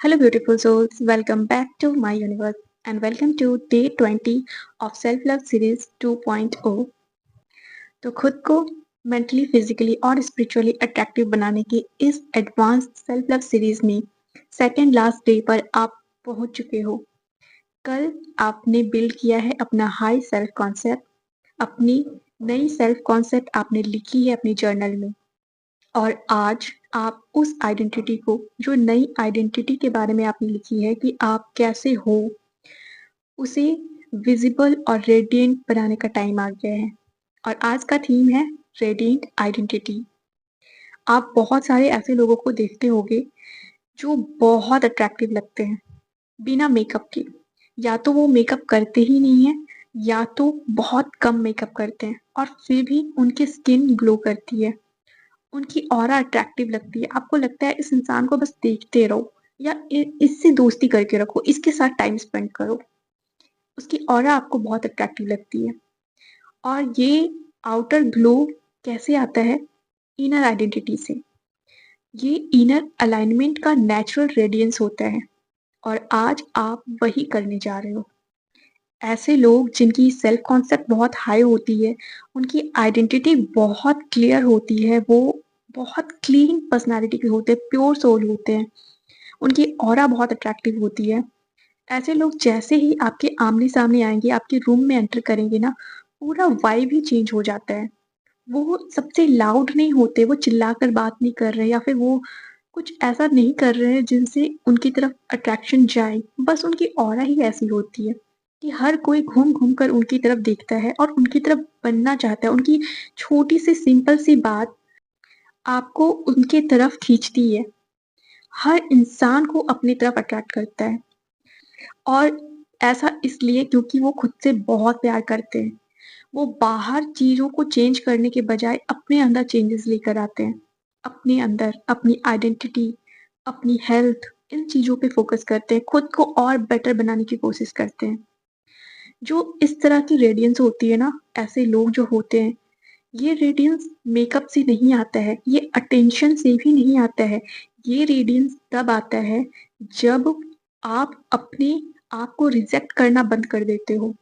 Hello, beautiful souls. Welcome back to my universe and welcome to day 20 of Self Love Series 2.0। तो खुद को mentally, physically और spiritually attractive बनाने की इस एडवांस सेल्फ लव सीरीज में सेकेंड लास्ट डे पर आप पहुंच चुके हो। कल आपने बिल्ड किया है अपना हाई सेल्फ कॉन्सेप्ट, अपनी नई सेल्फ कॉन्सेप्ट आपने लिखी है अपनी जर्नल में, और आज आप उस आइडेंटिटी को, जो नई आइडेंटिटी के बारे में आपने लिखी है कि आप कैसे हो, उसे विजिबल और रेडिएंट बनाने का टाइम आ गया है। और आज का थीम है रेडिएंट आइडेंटिटी। आप बहुत सारे ऐसे लोगों को देखते होंगे जो बहुत अट्रैक्टिव लगते हैं बिना मेकअप के। या तो वो मेकअप करते ही नहीं है, या तो बहुत कम मेकअप करते हैं और फिर भी उनकी स्किन ग्लो करती है, उनकी ऑरा अट्रैक्टिव लगती है। आपको लगता है इस इंसान को बस देखते रहो या इससे दोस्ती करके रखो, इसके साथ टाइम स्पेंड करो। उसकी ऑरा आपको बहुत अट्रैक्टिव लगती है। और ये आउटर ग्लो कैसे आता है? इनर आइडेंटिटी से। ये इनर अलाइनमेंट का नेचुरल रेडियंस होता है और आज आप वही करने जा रहे हो। ऐसे लोग जिनकी सेल्फ कॉन्सेप्ट बहुत हाई होती है, उनकी आइडेंटिटी बहुत क्लियर होती है, वो बहुत क्लीन पर्सनालिटी के होते हैं, प्योर सोल होते हैं, उनकी ऑरा बहुत अट्रैक्टिव होती है। ऐसे लोग जैसे ही आपके आमने सामने आएंगे, आपके रूम में एंटर करेंगे ना, पूरा वाइब ही चेंज हो जाता है। वो सबसे लाउड नहीं होते, वो चिल्लाकर बात नहीं कर रहे या फिर वो कुछ ऐसा नहीं कर रहे हैं जिनसे उनकी तरफ अट्रैक्शन जाए। बस उनकी ऑरा ही ऐसी होती है कि हर कोई घूम घूम कर उनकी तरफ देखता है और उनकी तरफ बनना चाहता है। उनकी छोटी सी सिंपल सी बात आपको उनके तरफ खींचती है। हर इंसान को अपनी तरफ अट्रैक्ट करता है, और ऐसा इसलिए क्योंकि वो खुद से बहुत प्यार करते हैं। वो बाहर चीज़ों को चेंज करने के बजाय अपने अंदर चेंजेस लेकर आते हैं। अपने अंदर अपनी आइडेंटिटी, अपनी हेल्थ, इन चीज़ों पे फोकस करते हैं, खुद को और बेटर बनाने की कोशिश करते हैं। जो इस तरह की रेडियंस होती है ना, ऐसे लोग जो होते हैं, ये रेडियंस मेकअप से नहीं आता है, ये अटेंशन से भी नहीं आता है। ये रेडियंस तब आता है जब आप अपने आप को रिजेक्ट करना बंद कर देते हो।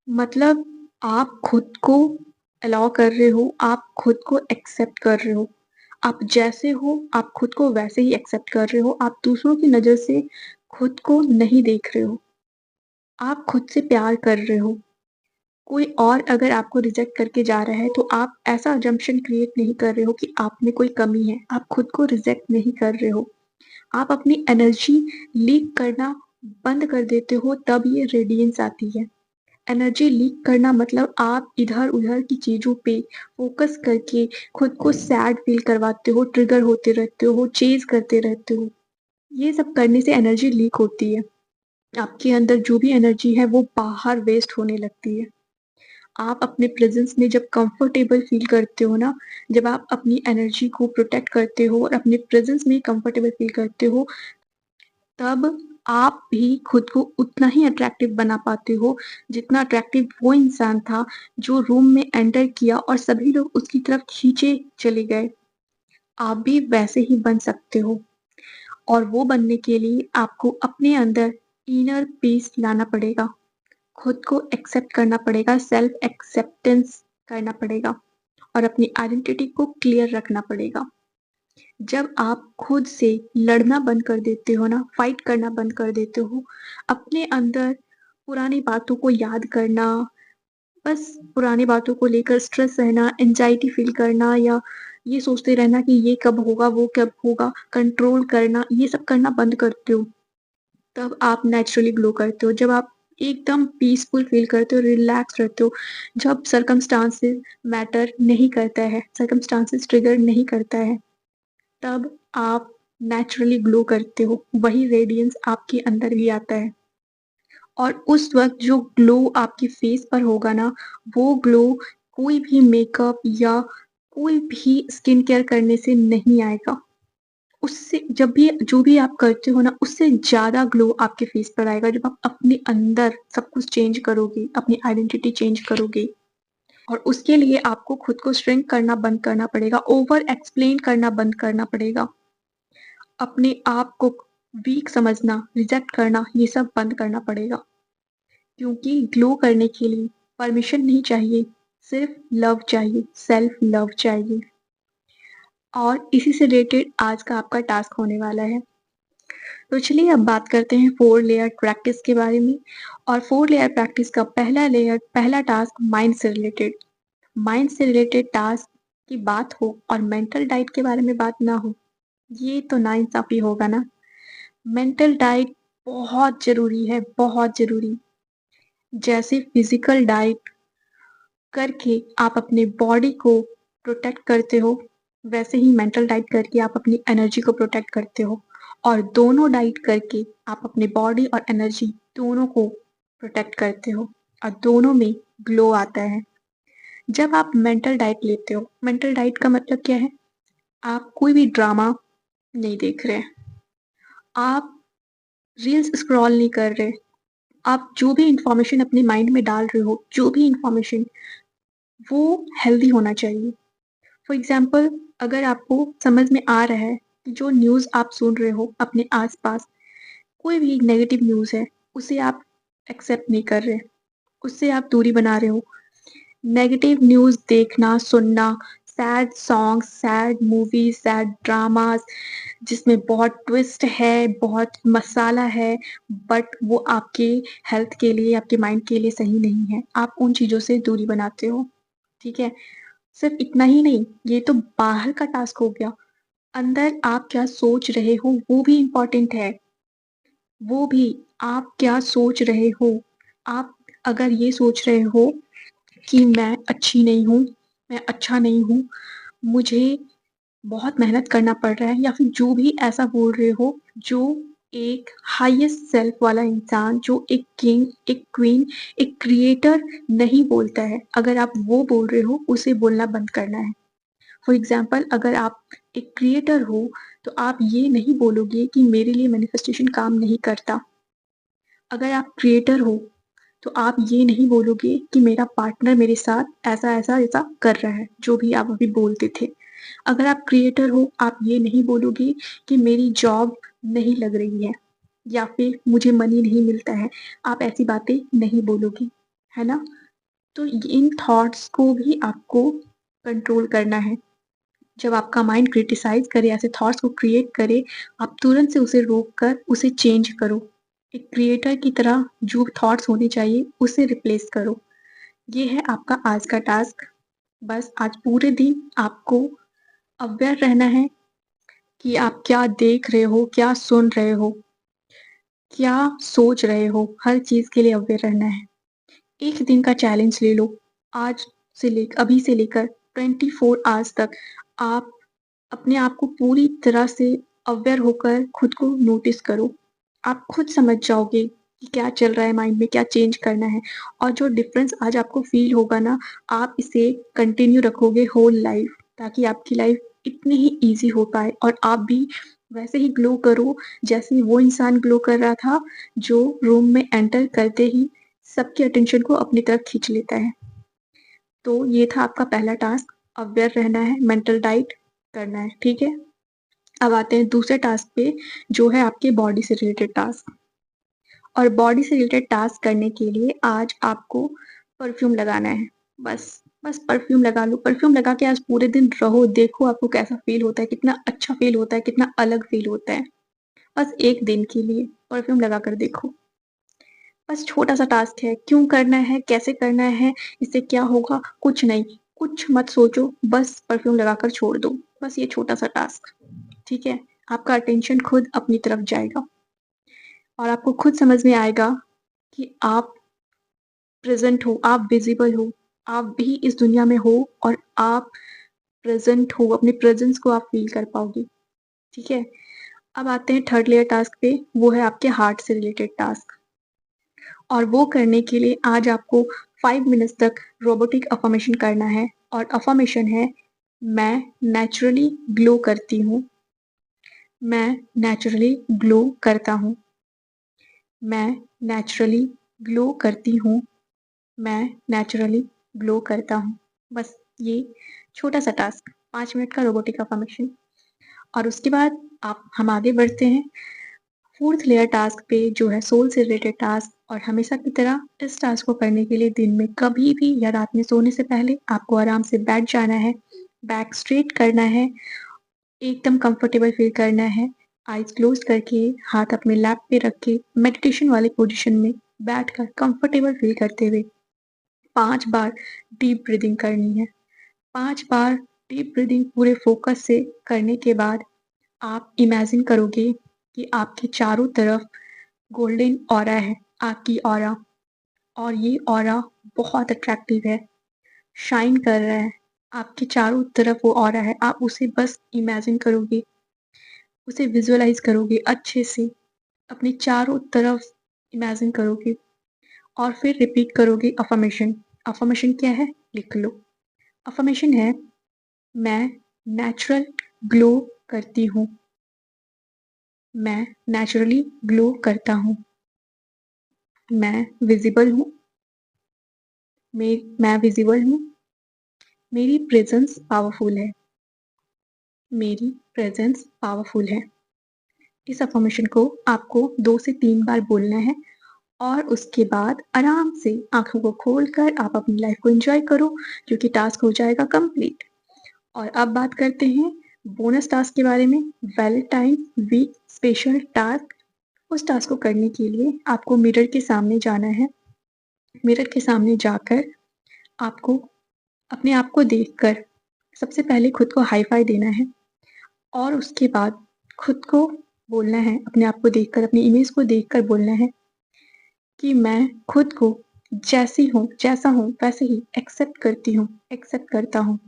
मतलब आप खुद को अलाउ कर रहे हो, आप खुद को एक्सेप्ट कर रहे हो। आप जैसे हो, आप खुद को वैसे ही एक्सेप्ट कर रहे हो। आप दूसरों की नज़र से खुद को नहीं देख रहे हो। आप खुद से प्यार कर रहे हो। कोई और अगर आपको रिजेक्ट करके जा रहा है, तो आप ऐसा अजम्पशन क्रिएट नहीं कर रहे हो कि आप में कोई कमी है। आप खुद को रिजेक्ट नहीं कर रहे हो। आप अपनी एनर्जी लीक करना बंद कर देते हो, तब ये रेडियंस आती है। एनर्जी लीक करना मतलब आप इधर-उधर की चीज़ों पे फ़ोकस करके खुद को सैड फ़ील करवाते हो, ट्रिगर होते रहते हो, चेज़ करते रहते हो। ये सब करने से एनर्जी लीक होती है। आपके अंदर जो भी एनर्जी है वो बाहर वेस्ट होने लगती है। आप अपने प्रेज़ेंस में जब कंफर्टेबल फ़ील करते हो ना, जब आप अपनी एनर्जी को प्रोटेक्ट करते हो और अपने प्रेज़ेंस में कंफर्टेबल फ़ील करते हो, तब आप भी खुद को उतना ही अट्रैक्टिव बना पाते हो, जितना अट्रैक्टिव वो इंसान था जो रूम में एंटर किया और सभी लोग उसकी तरफ खींचे चले गए। आप भी वैसे ही बन सकते हो, और वो बनने के लिए आपको अपने अंदर इनर पीस लाना पड़ेगा। खुद को एक्सेप्ट करना पड़ेगा, सेल्फ एक्सेप्टेंस करना पड़ेगा और अपनी आइडेंटिटी को क्लियर रखना पड़ेगा। जब आप खुद से लड़ना बंद कर देते हो ना, फाइट करना बंद कर देते हो, अपने अंदर पुरानी बातों को याद करना, बस पुरानी बातों को लेकर स्ट्रेस रहना, एंजाइटी फील करना, या ये सोचते रहना कि ये कब होगा, वो कब होगा, कंट्रोल करना, ये सब करना बंद करते हो, तब आप नेचुरली ग्लो करते हो। जब आप एकदम पीसफुल फील करते हो, रिलैक्स रहते हो, जब सर्कमस्टांसेस मैटर नहीं करता है, सर्कमस्टांसेस ट्रिगर नहीं करता है, तब आप नेचुरली ग्लो करते हो। वही रेडियंस आपके अंदर भी आता है, और उस वक़्त जो ग्लो आपके फेस पर होगा ना, वो ग्लो कोई भी मेकअप या कोई भी स्किन केयर करने से नहीं आएगा। उससे जब भी जो भी आप करते हो ना, उससे ज़्यादा ग्लो आपके फेस पर आएगा जब आप अपने अंदर सब कुछ चेंज करोगे, अपनी आइडेंटिटी चेंज करोगे। और उसके लिए आपको खुद को श्रिंक करना बंद करना पड़ेगा, ओवर एक्सप्लेन करना बंद करना पड़ेगा। अपने आप को वीक समझना, रिजेक्ट करना, ये सब बंद करना पड़ेगा। क्योंकि ग्लो करने के लिए परमिशन नहीं चाहिए, सिर्फ लव चाहिए, सेल्फ लव चाहिए। और इसी से रिलेटेड आज का आपका टास्क होने वाला है। तो चलिए अब बात करते हैं 4 लेयर प्रैक्टिस के बारे में। और 4 लेयर प्रैक्टिस का पहला टास्क माइंड से रिलेटेड। माइंड से रिलेटेड टास्क की बात हो और मेंटल डाइट के बारे में बात ना हो, ये तो नाइंसाफ़ी होगा ना। मेंटल डाइट बहुत ज़रूरी है, बहुत ज़रूरी। जैसे फिज़िकल डाइट करके आप अपने बॉडी को प्रोटेक्ट करते हो, वैसे ही मेंटल डाइट करके आप अपनी एनर्जी को प्रोटेक्ट करते हो। और दोनों डाइट करके आप अपने बॉडी और एनर्जी दोनों को प्रोटेक्ट करते हो और दोनों में ग्लो आता है। जब आप मेंटल डाइट लेते हो, मेंटल डाइट का मतलब क्या है? आप कोई भी ड्रामा नहीं देख रहे, आप रील्स स्क्रॉल नहीं कर रहे, आप जो भी इंफॉर्मेशन अपने माइंड में डाल रहे हो, जो भी इंफॉर्मेशन, वो हेल्दी होना चाहिए। फॉर एग्जाम्पल, अगर आपको समझ में आ रहा है कि जो न्यूज़ आप सुन रहे हो अपने आसपास, कोई भी नेगेटिव न्यूज़ है, उसे आप एक्सेप्ट नहीं कर रहे, उससे आप दूरी बना रहे हो। नेगेटिव न्यूज़ देखना, सुनना, sad songs, sad movies, sad dramas जिसमें बहुत ट्विस्ट है, बहुत मसाला है, बट वो आपके हेल्थ के लिए, आपके माइंड के लिए सही नहीं है। आप उन चीज़ों से दूरी बनाते हो, ठीक है? सिर्फ़ इतना ही नहीं, ये तो बाहर का टास्क हो गया। अंदर आप क्या सोच रहे हो, वो भी इम्पोर्टेंट है। वो भी, आप क्या सोच रहे हो? आप अगर ये सोच रहे हो कि मैं अच्छी नहीं हूँ, मैं अच्छा नहीं हूँ, मुझे बहुत मेहनत करना पड़ रहा है, या फिर जो भी ऐसा बोल रहे हो, जो एक हाईएस्ट सेल्फ वाला इंसान, जो एक किंग, एक क्वीन, एक क्रिएटर नहीं बोलता है, अगर आप वो बोल रहे हो, उसे बोलना बंद करना है। फॉर एग्ज़ाम्पल, अगर आप एक क्रिएटर हो, तो आप ये नहीं बोलोगे कि मेरे लिए मैनिफेस्टेशन काम नहीं करता। अगर आप क्रिएटर हो, तो आप ये नहीं बोलोगे कि मेरा पार्टनर मेरे साथ ऐसा कर रहा है, जो भी आप अभी बोलते थे। अगर आप क्रिएटर हो, आप ये नहीं बोलोगे कि मेरी जॉब नहीं लग रही है या फिर मुझे मनी नहीं मिलता है, आप ऐसी बातें नहीं बोलोगे, है ना? तो इन थॉट्स को भी आपको कंट्रोल करना है। जब आपका माइंड क्रिटिसाइज़ करे, ऐसे थॉट्स को क्रिएट करे, आप तुरंत से उसे रोक कर उसे चेंज करो। एक क्रिएटर की तरह जो थॉट्स होने चाहिए, उसे रिप्लेस करो। ये है आपका आज का टास्क। बस आज पूरे दिन आपको अवेयर रहना है कि आप क्या देख रहे हो, क्या सुन रहे हो, क्या सोच रहे हो, हर चीज़ के लिए अवेयर रहना है। 1 दिन का चैलेंज ले लो, आज अभी से लेकर 24 आवर्स तक आप अपने आप को पूरी तरह से अवेयर होकर खुद को नोटिस करो। आप खुद समझ जाओगे कि क्या चल रहा है माइंड में, क्या चेंज करना है। और जो डिफ़रेंस आज आपको फ़ील होगा ना, आप इसे कंटिन्यू रखोगे होल लाइफ़, ताकि आपकी लाइफ़ इतनी ही ईज़ी हो पाए और आप भी वैसे ही ग्लो करो, जैसे वो इंसान ग्लो कर रहा था, जो रूम में एंटर करते ही सबके अटेंशन को अपनी तरफ खींच लेता है। तो ये था आपका पहला टास्क, अवेयर रहना है, मेंटल डाइट करना है, ठीक है? अब आते हैं दूसरे टास्क पे, जो है आपके बॉडी से रिलेटेड टास्क। और बॉडी से रिलेटेड टास्क करने के लिए आज आपको परफ्यूम लगाना है। बस परफ्यूम लगा लो, परफ्यूम लगा के आज पूरे दिन रहो, देखो आपको कैसा फ़ील होता है, कितना अच्छा फ़ील होता है, कितना अलग फ़ील होता है। बस 1 दिन के लिए परफ्यूम लगा कर देखो। बस छोटा-सा टास्क है, क्यों करना है, कैसे करना है, इससे क्या होगा, कुछ नहीं, कुछ मत सोचो, बस परफ्यूम लगाकर छोड़ दो। बस ये छोटा-सा टास्क, ठीक है? आपका अटेंशन खुद अपनी तरफ जाएगा और आपको खुद समझ में आएगा कि आप प्रेज़ेंट हो, आप विज़िबल हो, आप भी इस दुनिया में हो और आप प्रेज़ेंट हो, अपने प्रेज़ेंस को आप फ़ील कर पाओगे, ठीक है? अब आते हैं थर्ड लेयर टास्क पे, वो है आपके हार्ट से रिलेटेड टास्क। और वो करने के लिए आज आपको 5 मिनट्स तक रोबोटिक अफ़र्मेशन करना है और अफ़र्मेशन है, मैं नेचुरली ग्लो करती हूँ, मैं नेचुरली ग्लो करता हूँ, मैं नेचुरली ग्लो करती हूँ, मैं नेचुरली ग्लो करता हूँ। बस ये छोटा-सा टास्क, 5 मिनट का रोबोटिक अफ़र्मेशन। और उसके बाद आप हम आगे बढ़ते हैं। फोर्थ लेयर टास्क पे जो है सोल से रिलेटेड टास्क, और हमेशा की तरह इस टास्क को करने के लिए दिन में कभी भी या रात में सोने से पहले आपको आराम से बैठ जाना है, बैक स्ट्रेट करना है, एकदम कंफर्टेबल फील करना है, आईज क्लोज करके हाथ अपने लैप पे रख के मेडिटेशन वाली पोजीशन में बैठकर कंफर्टेबल फील करते हुए 5 बार डीप ब्रीदिंग करनी है। 5 बार डीप ब्रीदिंग पूरे फोकस से करने के बाद आप इमेजिन करोगे कि आपके चारों तरफ गोल्डन ऑरा है, आपकी ऑरा, और ये ऑरा बहुत अट्रैक्टिव है, शाइन कर रहा है, आपके चारों तरफ वो ऑरा है। आप उसे बस इमेजिन करोगे, उसे विजुअलाइज करोगे अच्छे से, अपने चारों तरफ इमेजिन करोगे और फिर रिपीट करोगे अफर्मेशन। अफर्मेशन क्या है, लिख लो। अफर्मेशन है, मैं नेचुरल ग्लो करती हूँ, मैं नेचुरली ग्लो करता हूँ, मैं विजिबल हूँ, मैं विजिबल हूँ, मेरी प्रेजेंस पावरफुल है, मेरी प्रेजेंस पावरफुल है। इस अफर्मेशन को आपको 2 से 3 बार बोलना है और उसके बाद आराम से आंखों को खोलकर आप अपनी लाइफ को एंजॉय करो, क्योंकि टास्क हो जाएगा कंप्लीट। और अब बात करते हैं बोनस टास्क के बारे में, वैलेंटाइन वीक स्पेशल टास्क। उस टास्क को करने के लिए आपको मिरर के सामने जाना है। मिरर के सामने जाकर आपको अपने आप को देखकर सबसे पहले खुद को हाई फाई देना है और उसके बाद खुद को बोलना है, अपने आप को देखकर, अपनी इमेज को देखकर बोलना है कि मैं खुद को जैसी हूँ, जैसा हूँ वैसे ही एक्सेप्ट करती हूँ, एक्सेप्ट करता हूँ,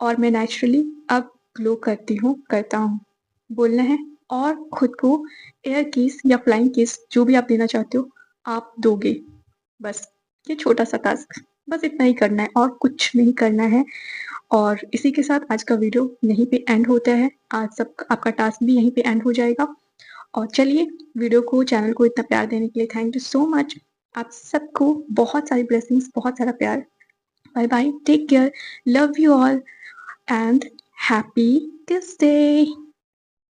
और मैं नेचुरली अब ग्लो करती हूँ, करता हूँ, बोलना है। और खुद को एयर किस या फ्लाइंग किस जो भी आप देना चाहते हो आप दोगे। बस ये छोटा सा टास्क, बस इतना ही करना है और कुछ नहीं करना है। और इसी के साथ आज का वीडियो यहीं पे एंड होता है। आज सब आपका टास्क भी यहीं पे एंड हो जाएगा। और चलिए, वीडियो को, चैनल को इतना प्यार देने के लिए थैंक यू सो मच। आप सबको बहुत सारी ब्लेसिंग्स, बहुत सारा प्यार। Bye bye, take care, love you all and happy kiss day.